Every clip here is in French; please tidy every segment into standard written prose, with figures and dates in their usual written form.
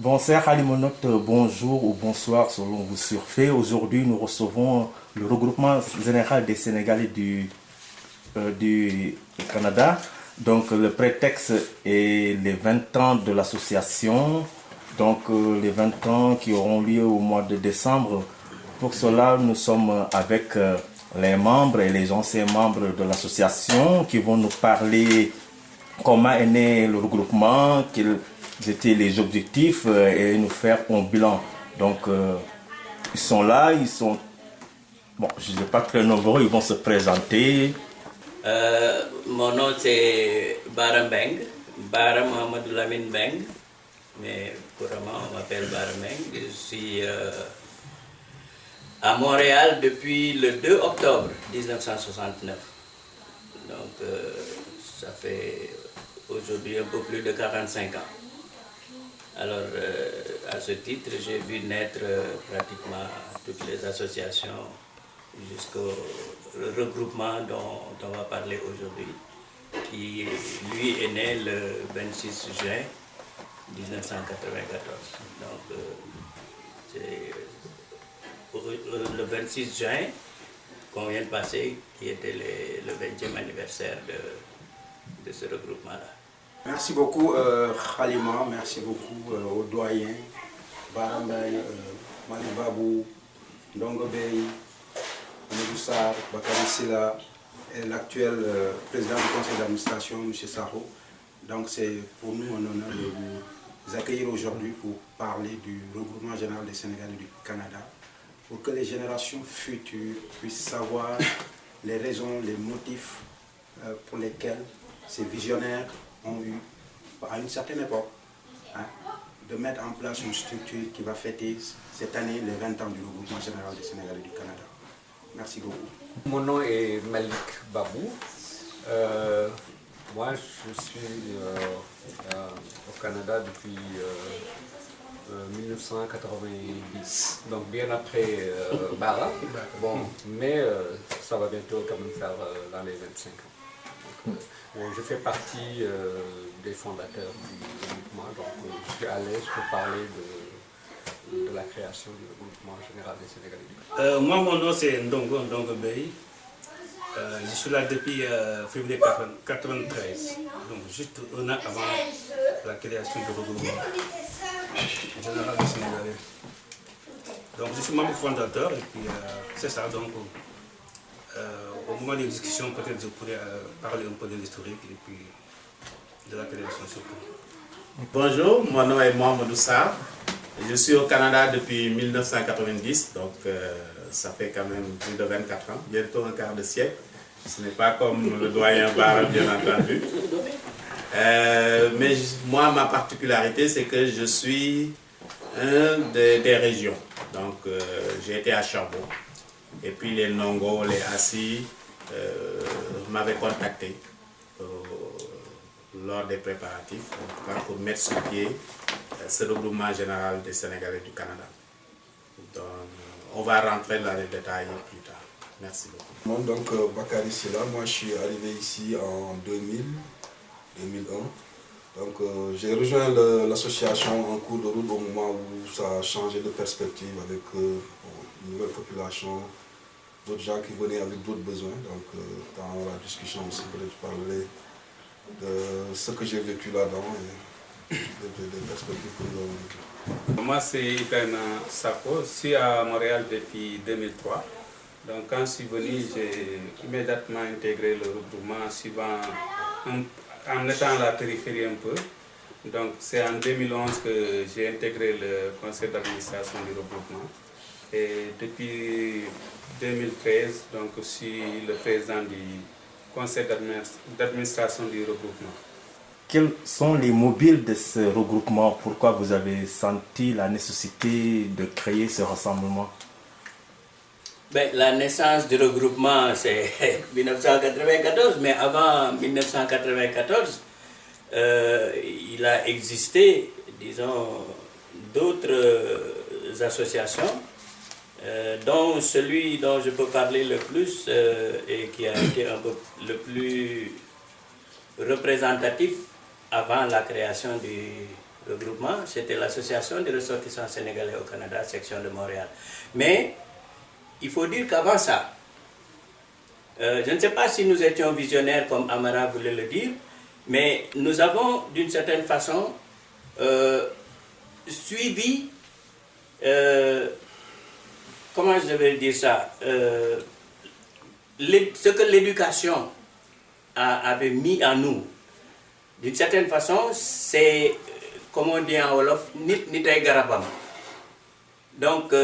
Bonsoir Alimonote, bonjour ou bonsoir selon vous surfez. Aujourd'hui, nous recevons le regroupement général des Sénégalais du Canada. Donc, le prétexte est les 20 ans de l'association. Donc, les 20 ans qui auront lieu au mois de décembre. Pour cela, nous sommes avec les membres et les anciens membres de l'association qui vont nous parler comment est né le regroupement, quels étaient les objectifs et nous faire un bilan. Donc, ils sont là, ils sont, bon, je ne sais pas très nombreux, ils vont se présenter. Mon nom c'est Bara Mbeng, Bara Mohamed Lamine Mbeng, mais couramment on m'appelle Bara Mbeng. Je suis à Montréal depuis le 2 octobre 1969. Donc ça fait aujourd'hui un peu plus de 45 ans. Alors à ce titre, j'ai vu naître pratiquement toutes les associations jusqu'au regroupement dont on va parler aujourd'hui, qui lui est né le 26 juin 1994. Donc c'est le 26 juin qu'on vient de passer qui était le 20e anniversaire de ce regroupement-là. Merci beaucoup Khalima, merci beaucoup aux doyens, Barambay, Malibabou, Ndongobey, Medoussar, Bakary Silla et l'actuel président du conseil d'administration, M. Saro. Donc c'est pour nous un honneur de vous accueillir aujourd'hui pour parler du regroupement général des Sénégalais du Canada, pour que les générations futures puissent savoir les raisons, les motifs pour lesquels ces visionnaires ont eu, à une certaine époque, de mettre en place une structure qui va fêter cette année les 20 ans du regroupement général des Sénégalais du Canada. Merci beaucoup. Mon nom est Malik Babou. Moi, je suis au Canada depuis 1990, donc bien après Bara. Bon, mais ça va bientôt quand même faire dans les 25 ans. Donc, je fais partie des fondateurs du regroupement, donc je suis à l'aise pour parler de la création du regroupement général des Sénégalais. Moi, mon nom c'est Ndongo Bey. Je suis là depuis février 1993, donc juste un an avant la création du regroupement général des Sénégalais. Donc je suis membre fondateur et puis c'est ça. Donc au moment des discussions, peut-être je pourrais parler un peu de l'historique et puis de la création surtout. Bonjour, mon nom est Mohamed Oussar. Je suis au Canada depuis 1990, donc ça fait quand même plus de 24 ans, bientôt un quart de siècle. Ce n'est pas comme le doyen Bara, bien entendu. Mais moi, ma particularité, c'est que je suis un des régions. Donc j'ai été à Charbon. Et puis les Nongo, les Assis m'avaient contacté lors des préparatifs, en tout cas pour mettre sur pied ce regroupement général des Sénégalais du Canada. Donc, on va rentrer dans les détails plus tard. Merci beaucoup. Donc, Bakary Silla, moi je suis arrivé ici en 2001. Donc, j'ai rejoint l'association en cours de route au moment où ça a changé de perspective avec une nouvelle population, d'autres gens qui venaient avec d'autres besoins. Donc, dans la discussion aussi, peut-être je parlerai de ce que j'ai vécu là-dedans et des perspectives que nous avons vécues. Moi c'est Ibrahima Sako, je suis à Montréal depuis 2003. Donc quand je suis venu, j'ai immédiatement intégré le regroupement en étant à la périphérie un peu. Donc c'est en 2011 que j'ai intégré le conseil d'administration du regroupement. Et depuis 2013, donc, je suis le président du conseil d'administration du regroupement. Quels sont les mobiles de ce regroupement? Pourquoi vous avez senti la nécessité de créer ce rassemblement? Ben, la naissance du regroupement, c'est 1994, mais avant 1994, il a existé, disons, d'autres associations, dont celui dont je peux parler le plus et qui a été un peu le plus représentatif avant la création du regroupement, c'était l'association des ressortissants sénégalais au Canada, section de Montréal. Mais il faut dire qu'avant ça, je ne sais pas si nous étions visionnaires comme Amara voulait le dire, mais nous avons d'une certaine façon suivi, comment je vais dire ça, ce que l'éducation avait mis en nous. D'une certaine façon, c'est, comme on dit en Wolof, nit ay garabam. Donc,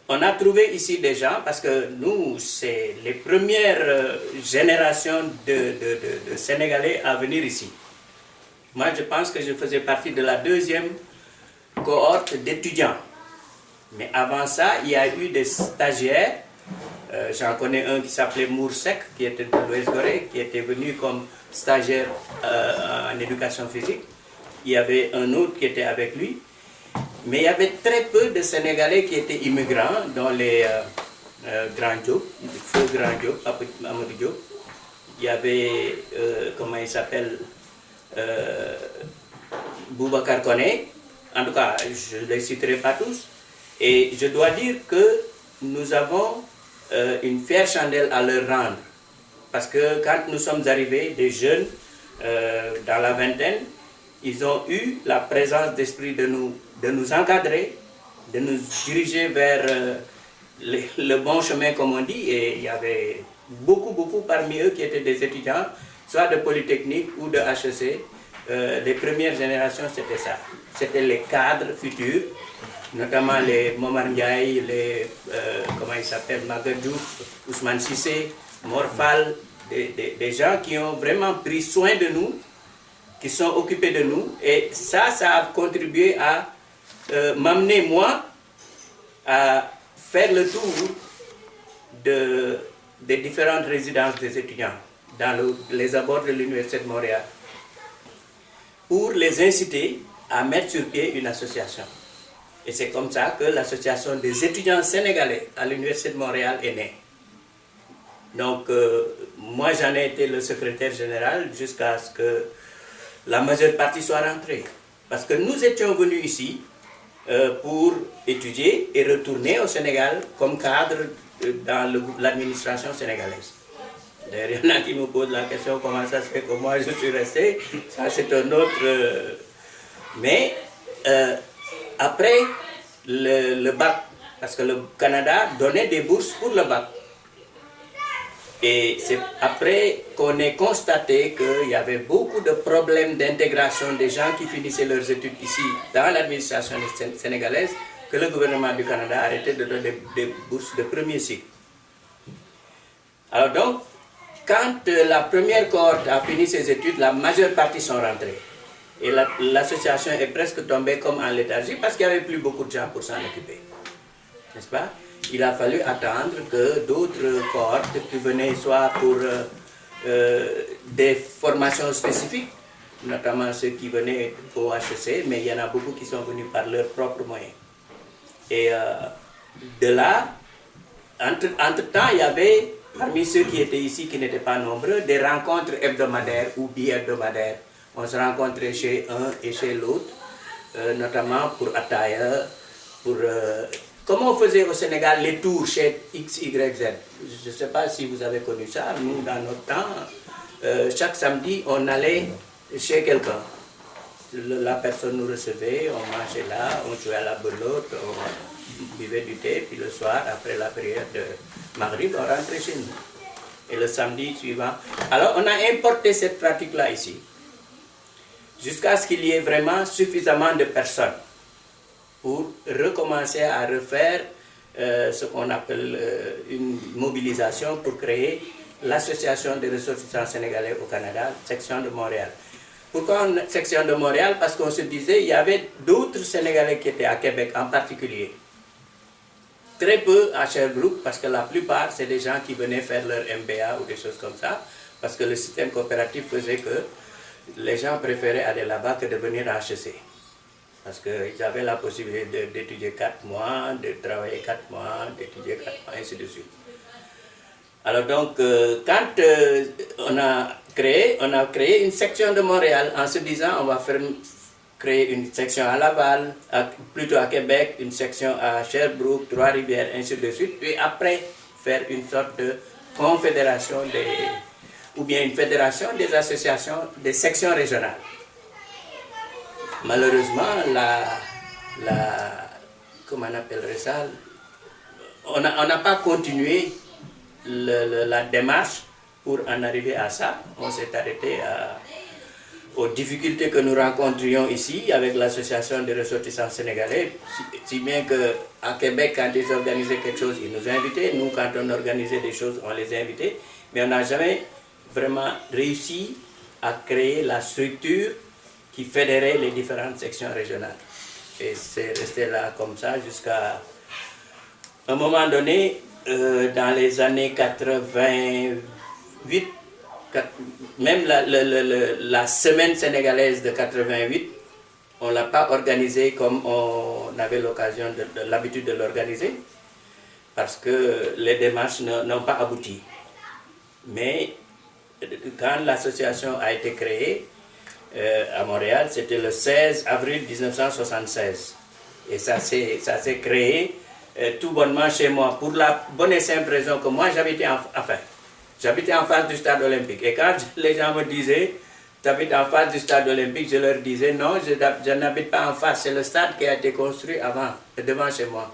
on a trouvé ici des gens, parce que nous, c'est les premières générations de Sénégalais à venir ici. Moi, je pense que je faisais partie de la deuxième cohorte d'étudiants. Mais avant ça, il y a eu des stagiaires. J'en connais un qui s'appelait Moursek, qui était de l'Ouest Gorée, qui était venu comme stagiaire en éducation physique. Il y avait un autre qui était avec lui. Mais il y avait très peu de Sénégalais qui étaient immigrants, dont les Grand Diop, feu Grand Diop, Amadou Diop. Il y avait, comment il s'appelle, Boubacar Koné. En tout cas, je ne les citerai pas tous. Et je dois dire que nous avons une fière chandelle à leur rendre. Parce que quand nous sommes arrivés, des jeunes, dans la vingtaine, ils ont eu la présence d'esprit de nous encadrer, de nous diriger vers le bon chemin, comme on dit. Et il y avait beaucoup parmi eux qui étaient des étudiants, soit de Polytechnique ou de HEC. Les premières générations, c'était ça. C'était les cadres futurs, notamment les Momar Ndiaye, les, comment ils s'appellent, Magadou, Ousmane Sissé, Morphal, des gens qui ont vraiment pris soin de nous, qui sont occupés de nous. Et ça a contribué à m'amener, moi, à faire le tour des différentes résidences des étudiants dans les abords de l'Université de Montréal, pour les inciter à mettre sur pied une association. Et c'est comme ça que l'association des étudiants sénégalais à l'Université de Montréal est née. Donc, moi j'en ai été le secrétaire général jusqu'à ce que la majeure partie soit rentrée. Parce que nous étions venus ici pour étudier et retourner au Sénégal comme cadre dans l'administration sénégalaise. D'ailleurs, il y en a qui me posent la question comment ça se fait que moi je suis resté. Ça, c'est un autre... Mais après le bac, parce que le Canada donnait des bourses pour le bac. Et c'est après qu'on ait constaté qu'il y avait beaucoup de problèmes d'intégration des gens qui finissaient leurs études ici, dans l'administration sénégalaise, que le gouvernement du Canada a arrêté de donner des bourses de premier cycle. Alors donc, quand la première cohorte a fini ses études, la majeure partie sont rentrées. Et l'association est presque tombée comme en léthargie parce qu'il n'y avait plus beaucoup de gens pour s'en occuper. N'est-ce pas? Il a fallu attendre que d'autres cohortes qui venaient soit pour des formations spécifiques, notamment ceux qui venaient au HEC, mais il y en a beaucoup qui sont venus par leurs propres moyens. Et de là, entre-temps, il y avait, parmi ceux qui étaient ici, qui n'étaient pas nombreux, des rencontres hebdomadaires ou bi-hebdomadaires. On se rencontrait chez un et chez l'autre, notamment pour Ataya, pour... Comme on faisait au Sénégal les tours chez X, Y, Z. Je ne sais pas si vous avez connu ça. Nous, dans notre temps, chaque samedi, on allait chez quelqu'un. La personne nous recevait, on mangeait là, on jouait à la belote, on buvait du thé, puis le soir, après la prière de Maghrib, on rentrait chez nous. Et le samedi suivant... Alors, on a importé cette pratique-là ici, jusqu'à ce qu'il y ait vraiment suffisamment de personnes pour recommencer à refaire ce qu'on appelle une mobilisation pour créer l'association des ressortissants sénégalais au Canada, section de Montréal. Pourquoi une section de Montréal? Parce qu'on se disait qu'il y avait d'autres Sénégalais qui étaient à Québec en particulier. Très peu à Sherbrooke, parce que la plupart, c'est des gens qui venaient faire leur MBA ou des choses comme ça, parce que le système coopératif faisait que les gens préféraient aller là-bas que de venir à HEC. Parce qu'ils avaient la possibilité d'étudier 4 mois, de travailler 4 mois, d'étudier 4 mois, ainsi de suite. Alors donc, quand on a créé une section de Montréal en se disant on va créer une section à Laval, plutôt à Québec, une section à Sherbrooke, Trois-Rivières, ainsi de suite, et après faire une sorte de confédération ou bien une fédération des associations, des sections régionales. Malheureusement, comment on appellerait ça, on n'a pas continué la démarche pour en arriver à ça. On s'est arrêté aux difficultés que nous rencontrions ici avec l'association des ressortissants sénégalais, si bien qu'à Québec, quand ils organisaient quelque chose, ils nous invitaient. Nous, quand on organisait des choses, on les invitait. Mais on n'a jamais vraiment réussi à créer la structure qui fédérait les différentes sections régionales. Et c'est resté là comme ça jusqu'à un moment donné, dans les années 88, même la semaine sénégalaise de 88, on ne l'a pas organisée comme on avait l'habitude de l'organiser, parce que les démarches n'ont pas abouti. Mais quand l'association a été créée à Montréal, c'était le 16 avril 1976. Et ça s'est créé tout bonnement chez moi, pour la bonne et simple raison que moi j'habitais en face du stade olympique. Et quand les gens me disaient, tu habites en face du stade olympique, je leur disais, non, je n'habite pas en face, c'est le stade qui a été construit devant chez moi.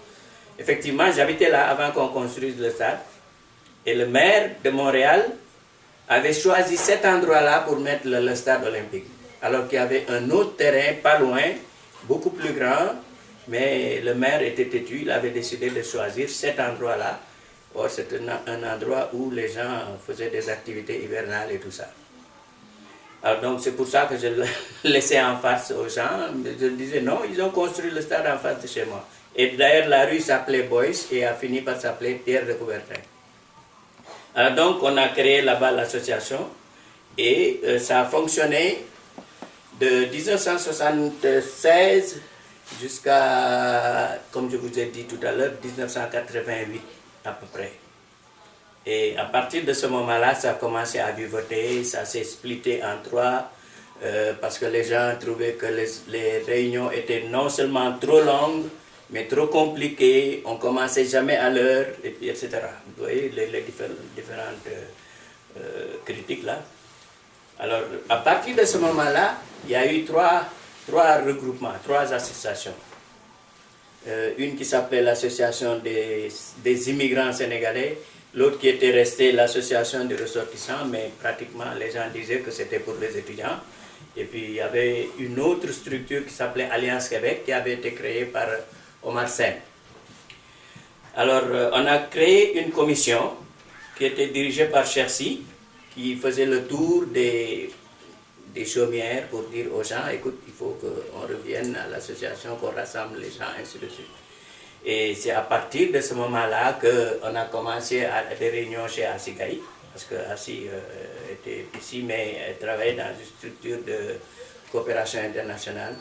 Effectivement, j'habitais là avant qu'on construise le stade. Et le maire de Montréal avait choisi cet endroit-là pour mettre le stade olympique. Alors qu'il y avait un autre terrain pas loin, beaucoup plus grand, mais le maire était têtu, il avait décidé de choisir cet endroit-là. Or, c'était un endroit où les gens faisaient des activités hivernales et tout ça. Alors donc, c'est pour ça que je le laissais en face aux gens. Je disais non, ils ont construit le stade en face de chez moi. Et d'ailleurs, la rue s'appelait Boyce et a fini par s'appeler Pierre de Coubertin. Alors donc, on a créé là-bas l'association et ça a fonctionné de 1976 jusqu'à, comme je vous ai dit tout à l'heure, 1988 à peu près. Et à partir de ce moment-là, ça a commencé à vivoter, ça s'est splitté en trois, parce que les gens trouvaient que les réunions étaient non seulement trop longues, mais trop compliquées, on ne commençait jamais à l'heure, etc. Vous voyez les différentes critiques là. Alors, à partir de ce moment-là, il y a eu trois regroupements, trois associations. Une qui s'appelait l'association des immigrants sénégalais, l'autre qui était restée l'association des ressortissants, mais pratiquement les gens disaient que c'était pour les étudiants. Et puis il y avait une autre structure qui s'appelait Alliance Québec, qui avait été créée par Omar Sen. Alors on a créé une commission qui était dirigée par Chersi, qui faisait le tour des chaumières pour dire aux gens, écoute, il faut qu'on revienne à l'association, qu'on rassemble les gens, ainsi de suite. Et c'est à partir de ce moment-là qu'on a commencé à des réunions chez Asigaï, parce que Asi était ici, mais elle travaillait dans une structure de coopération internationale.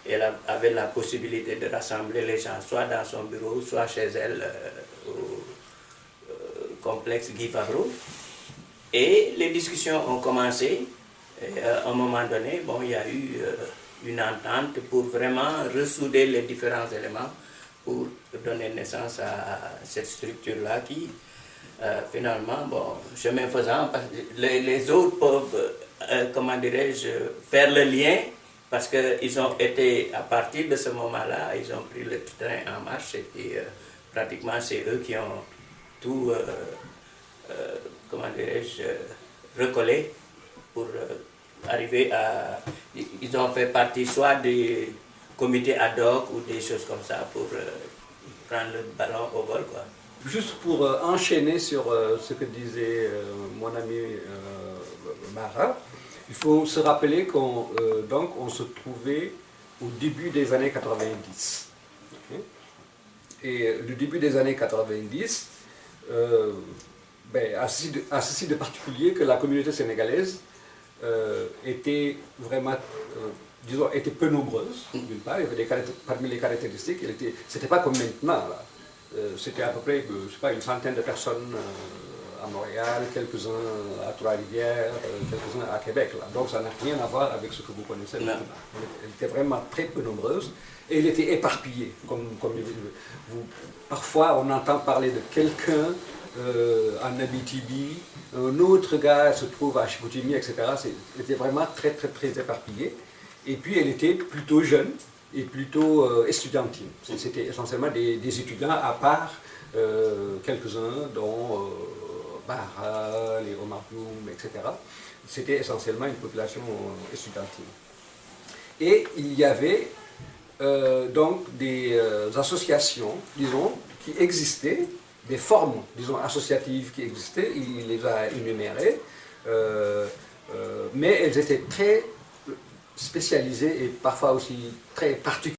Elle avait la possibilité de rassembler les gens, soit dans son bureau, soit chez elle, au complexe Guy Favreau. Et les discussions ont commencé. Et à un moment donné, bon, il y a eu une entente pour vraiment ressouder les différents éléments pour donner naissance à cette structure-là qui, finalement, bon, chemin faisant, les autres peuvent, comment dirais-je, faire le lien, parce qu'ils ont été, à partir de ce moment-là, ils ont pris le train en marche, et puis pratiquement c'est eux qui ont tout, comment dirais-je, recollé pour arriver à... Ils ont fait partie soit des comités ad hoc ou des choses comme ça pour prendre le ballon au vol, quoi. Juste pour enchaîner sur ce que disait mon ami Mara, il faut se rappeler qu'on on se trouvait au début des années 90. Okay. Et le début des années 90, à ceci de particulier que la communauté sénégalaise était vraiment, disons, était peu nombreuse, d'une part. Il y avait parmi les caractéristiques, c'était pas comme maintenant, là. C'était à peu près, je sais pas, une centaine de personnes à Montréal, quelques-uns à Trois-Rivières, quelques-uns à Québec. Là. Donc ça n'a rien à voir avec ce que vous connaissez maintenant. Elle était vraiment très peu nombreuse et elle était éparpillée. Parfois on entend parler de quelqu'un en Abitibi, un autre gars se trouve à Chicoutimi, etc. Elle était vraiment très éparpillée. Et puis elle était plutôt jeune et plutôt estudiantine. C'était essentiellement des étudiants à part quelques-uns, dont Barra, les Omar Bloom, etc. C'était essentiellement une population estudiantine. Et il y avait donc des associations, disons, qui existaient, des formes, disons, associatives qui existaient, il les a énumérées, mais elles étaient très spécialisées et parfois aussi très particulières.